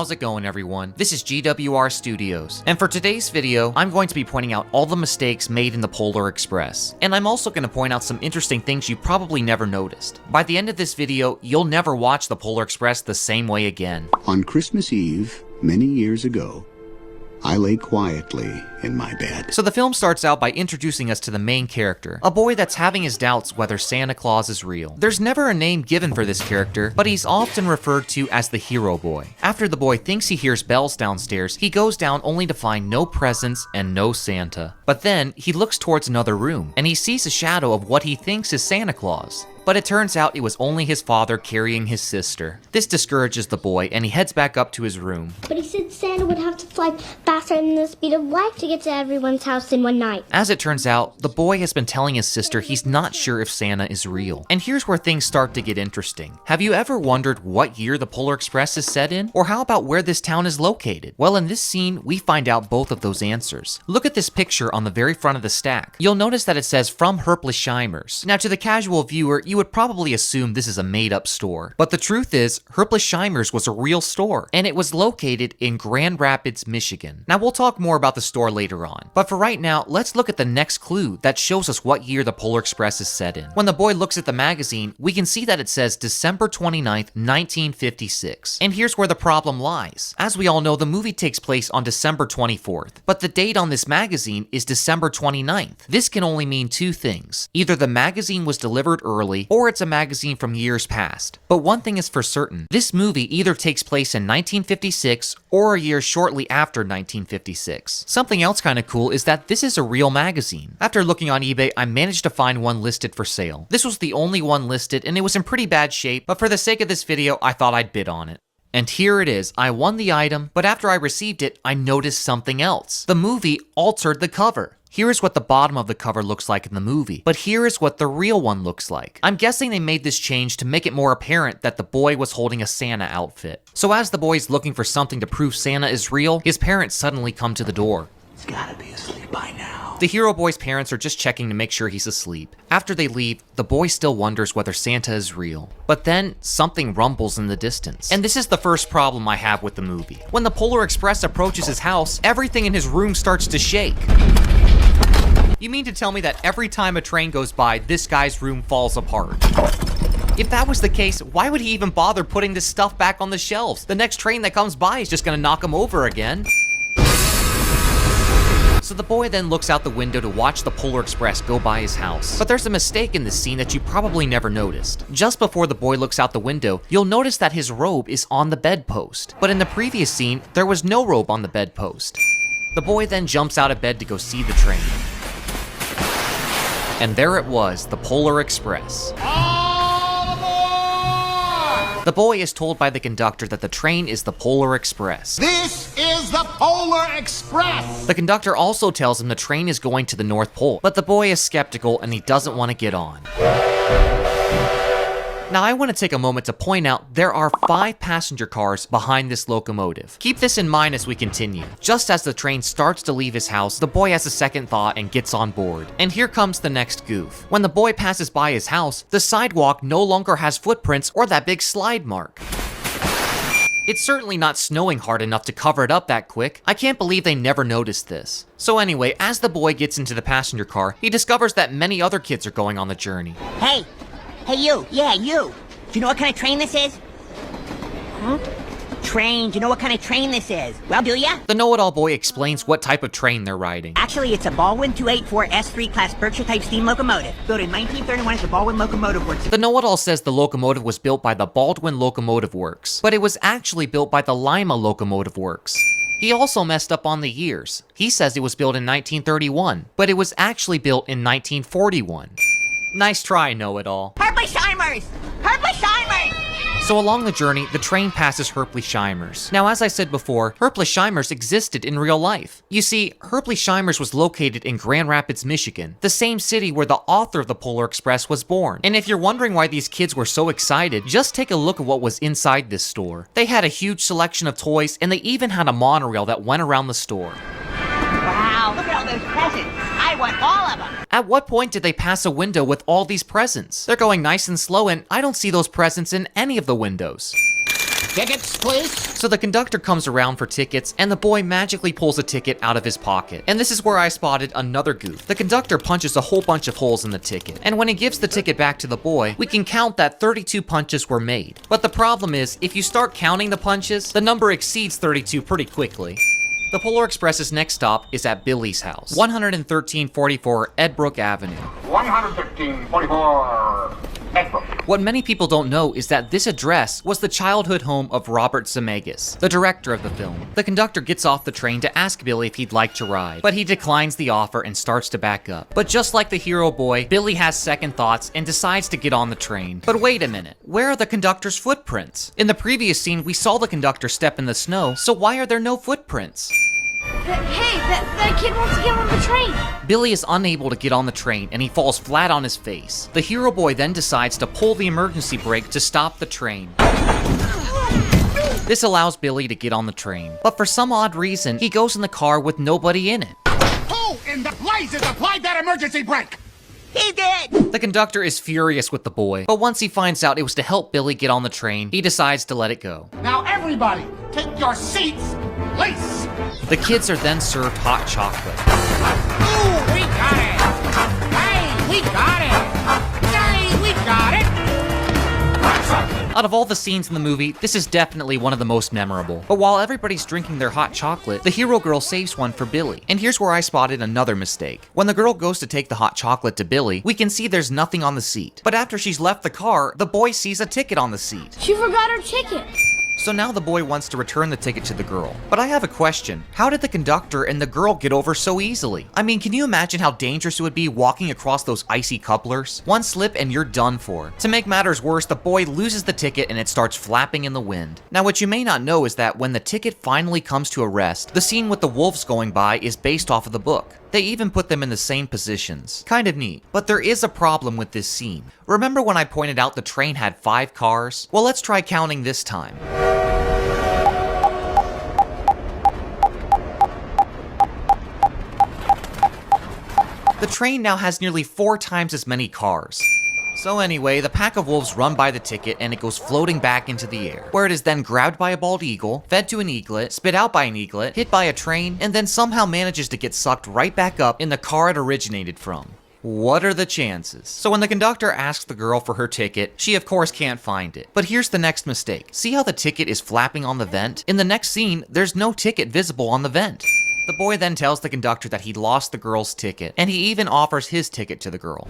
how's it going everyone? This is GWR Studios, and for today's video, I'm going to be pointing out all the mistakes made in the Polar Express. And I'm also going to point out some interesting things you probably never noticed. By the end of this video, you'll never watch the Polar Express the same way again. On Christmas Eve, many years ago, I lay quietly in my bed. So the film starts out by introducing us to the main character, a boy that's having his doubts whether Santa Claus is real. There's never a name given for this character, but he's often referred to as the hero boy. After the boy thinks he hears bells downstairs, he goes down only to find no presents and no Santa. But then he looks towards another room, and he sees a shadow of what he thinks is Santa Claus. But it turns out it was only his father carrying his sister. This discourages the boy, and he heads back up to his room. But he said Santa would have to fly faster than the speed of light to get to everyone's house in one night. As it turns out, the boy has been telling his sister he's not sure if Santa is real. And here's where things start to get interesting. Have you ever wondered what year the Polar Express is set in? Or how about where this town is located? Well, in this scene, we find out both of those answers. Look at this picture on the very front of the stack. You'll notice that it says from Herpelsheimer's. Now, to the casual viewer, you would probably assume this is a made-up store. But the truth is, Herpelsheimer's was a real store, and it was located in Grand Rapids, Michigan. Now, we'll talk more about the store later on, but for right now, let's look at the next clue that shows us what year the Polar Express is set in. When the boy looks at the magazine, we can see that it says December 29th, 1956. And here's where the problem lies. As we all know, the movie takes place on December 24th, but the date on this magazine is December 29th. This can only mean two things. Either the magazine was delivered early, or it's a magazine from years past. But one thing is for certain, this movie either takes place in 1956 or a year shortly after 1956. Something else kind of cool is that this is a real magazine. After looking on eBay, I managed to find one listed for sale. This was the only one listed and it was in pretty bad shape, but for the sake of this video, I thought I'd bid on it. And here it is. I won the item, but after I received it, I noticed something else. The movie altered the cover. Here is what the bottom of the cover looks like in the movie, but here is what the real one looks like. I'm guessing they made this change to make it more apparent that the boy was holding a Santa outfit. So as the boy is looking for something to prove Santa is real, his parents suddenly come to the door. He's gotta be asleep by now. The hero boy's parents are just checking to make sure he's asleep. After they leave, the boy still wonders whether Santa is real. But then, something rumbles in the distance. And this is the first problem I have with the movie. When the Polar Express approaches his house, everything in his room starts to shake. You mean to tell me that every time a train goes by, this guy's room falls apart? If that was the case, why would he even bother putting this stuff back on the shelves? The next train that comes by is just gonna knock him over again. So the boy then looks out the window to watch the Polar Express go by his house. But there's a mistake in this scene that you probably never noticed. Just before the boy looks out the window, you'll notice that his robe is on the bedpost. But in the previous scene, there was no robe on the bedpost. The boy then jumps out of bed to go see the train. And there it was, the Polar Express. All aboard! The boy is told by the conductor that the train is the Polar Express. This is the Polar Express! The conductor also tells him the train is going to the North Pole, but the boy is skeptical and he doesn't want to get on. Now I want to take a moment to point out there are 5 passenger cars behind this locomotive. Keep this in mind as we continue. Just as the train starts to leave his house, the boy has a second thought and gets on board. And here comes the next goof. When the boy passes by his house, the sidewalk no longer has footprints or that big slide mark. It's certainly not snowing hard enough to cover it up that quick. I can't believe they never noticed this. So anyway, as the boy gets into the passenger car, he discovers that many other kids are going on the journey. Hey, you. Yeah, you. Do you know what kind of train this is? Huh? Train. Do you know what kind of train this is? Well, do ya? The know-it-all boy explains what type of train they're riding. Actually, it's a Baldwin 284 S3 class Berkshire-type steam locomotive. Built in 1931 at the Baldwin Locomotive Works. The know-it-all says the locomotive was built by the Baldwin Locomotive Works, but it was actually built by the Lima Locomotive Works. He also messed up on the years. He says it was built in 1931, but it was actually built in 1941. Nice try, know-it-all. Herpelsheimer's! Herpelsheimer's! So along the journey, the train passes Herpelsheimer's. Now, as I said before, Herpelsheimer's existed in real life. You see, Herpelsheimer's was located in Grand Rapids, Michigan, the same city where the author of the Polar Express was born. And if you're wondering why these kids were so excited, just take a look at what was inside this store. They had a huge selection of toys, and they even had a monorail that went around the store. Wow, look at all those presents. I want all of them. At what point did they pass a window with all these presents? They're going nice and slow, and I don't see those presents in any of the windows. Tickets, please. So the conductor comes around for tickets, and the boy magically pulls a ticket out of his pocket. And this is where I spotted another goof. The conductor punches a whole bunch of holes in the ticket, and when he gives the ticket back to the boy, we can count that 32 punches were made. But the problem is, if you start counting the punches, the number exceeds 32 pretty quickly. The Polar Express's next stop is at Billy's house, 11344 Edbrook Avenue. 11544 Edbrook. What many people don't know is that this address was the childhood home of Robert Zemeckis, the director of the film. The conductor gets off the train to ask Billy if he'd like to ride, but he declines the offer and starts to back up. But just like the hero boy, Billy has second thoughts and decides to get on the train. But wait a minute, where are the conductor's footprints? In the previous scene, we saw the conductor step in the snow, so why are there no footprints? Hey, that kid wants to get on the train. Billy is unable to get on the train and he falls flat on his face. The hero boy then decides to pull the emergency brake to stop the train. This allows Billy to get on the train, but for some odd reason, he goes in the car with nobody in it. Who in the blazes applied that emergency brake? He did! The conductor is furious with the boy, but once he finds out it was to help Billy get on the train, he decides to let it go. Now everybody, take your seats, please. The kids are then served hot chocolate. Ooh, we got it. Hey, we got it. Hey, we got it. Out of all the scenes in the movie, this is definitely one of the most memorable. But while everybody's drinking their hot chocolate, the hero girl saves one for Billy. And here's where I spotted another mistake. When the girl goes to take the hot chocolate to Billy, we can see there's nothing on the seat. But after she's left the car, the boy sees a ticket on the seat. She forgot her ticket. So now the boy wants to return the ticket to the girl. But I have a question. How did the conductor and the girl get over so easily? I mean, can you imagine how dangerous it would be walking across those icy couplers? One slip and you're done for. To make matters worse, the boy loses the ticket and it starts flapping in the wind. Now, what you may not know is that when the ticket finally comes to a rest, the scene with the wolves going by is based off of the book. They even put them in the same positions. Kind of neat. But there is a problem with this scene. Remember when I pointed out the train had 5 cars? Well, let's try counting this time. The train now has nearly 4 times as many cars. So anyway, the pack of wolves run by the ticket and it goes floating back into the air, where it is then grabbed by a bald eagle, fed to an eaglet, spit out by an eaglet, hit by a train, and then somehow manages to get sucked right back up in the car it originated from. What are the chances? So when the conductor asks the girl for her ticket, she of course can't find it. But here's the next mistake. See how the ticket is flapping on the vent? In the next scene, there's no ticket visible on the vent. The boy then tells the conductor that he lost the girl's ticket, and he even offers his ticket to the girl.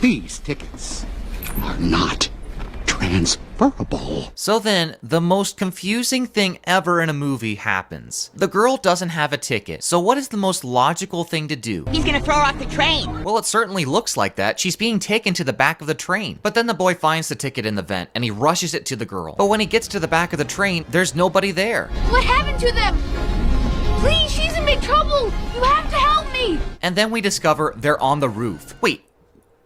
These tickets are not transferable. So then, the most confusing thing ever in a movie happens. The girl doesn't have a ticket, so what is the most logical thing to do? He's gonna throw her off the train. Well, it certainly looks like that. She's being taken to the back of the train. But then the boy finds the ticket in the vent, and he rushes it to the girl. But when he gets to the back of the train, there's nobody there. What happened to them? Please, she's in big trouble. You have to help me. And then we discover they're on the roof. Wait.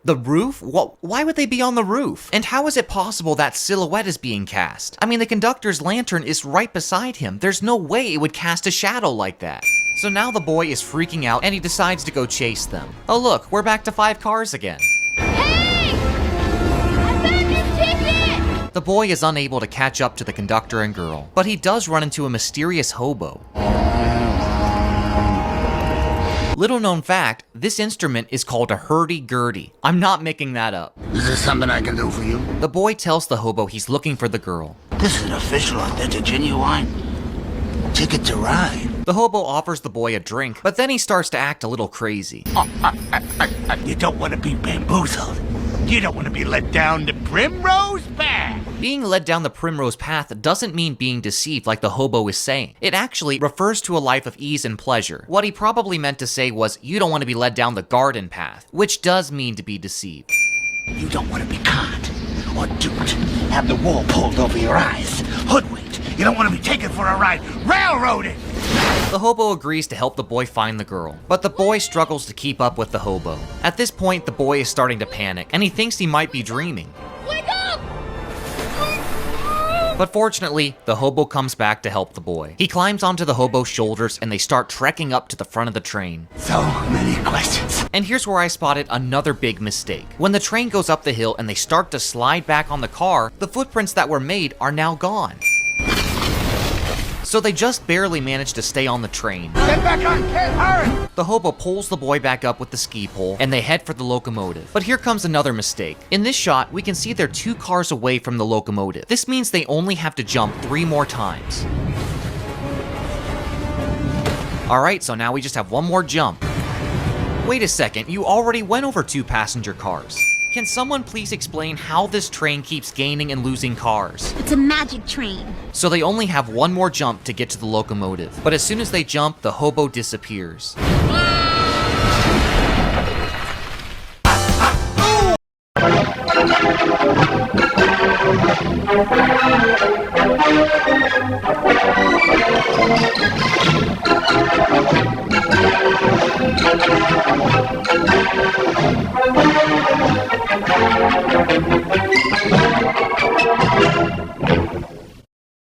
The roof? Why would they be on the roof? And how is it possible that silhouette is being cast? I mean, the conductor's lantern is right beside him. There's no way it would cast a shadow like that. So now the boy is freaking out and he decides to go chase them. Oh look, we're back to 5 cars again. Hey! I found your ticket! The boy is unable to catch up to the conductor and girl, but he does run into a mysterious hobo. Little known fact, this instrument is called a hurdy-gurdy. I'm not making that up. Is this something I can do for you? The boy tells the hobo he's looking for the girl. This is an official, authentic, genuine ticket to ride. The hobo offers the boy a drink, but then he starts to act a little crazy. You don't want to be bamboozled. You don't want to be led down the primrose path. Being led down the primrose path doesn't mean being deceived like the hobo is saying. It actually refers to a life of ease and pleasure. What he probably meant to say was, you don't want to be led down the garden path, which does mean to be deceived. You don't want to be caught or duped. Have the wool pulled over your eyes. Hoodwinked. You don't want to be taken for a ride. Railroaded. The hobo agrees to help the boy find the girl, but the boy struggles to keep up with the hobo. At this point, the boy is starting to panic, and he thinks he might be dreaming. Wake up! But fortunately, the hobo comes back to help the boy. He climbs onto the hobo's shoulders and they start trekking up to the front of the train. So many questions. And here's where I spotted another big mistake. When the train goes up the hill and they start to slide back on the car, the footprints that were made are now gone. So they just barely managed to stay on the train. Get back on, kid, hurry! The hobo pulls the boy back up with the ski pole and they head for the locomotive. But here comes another mistake. In this shot, we can see they're 2 cars away from the locomotive. This means they only have to jump 3 more times. Alright, so now we just have 1 more jump. Wait a second, you already went over 2 passenger cars. Can someone please explain how this train keeps gaining and losing cars? It's a magic train. So they only have 1 more jump to get to the locomotive. But as soon as they jump, the hobo disappears.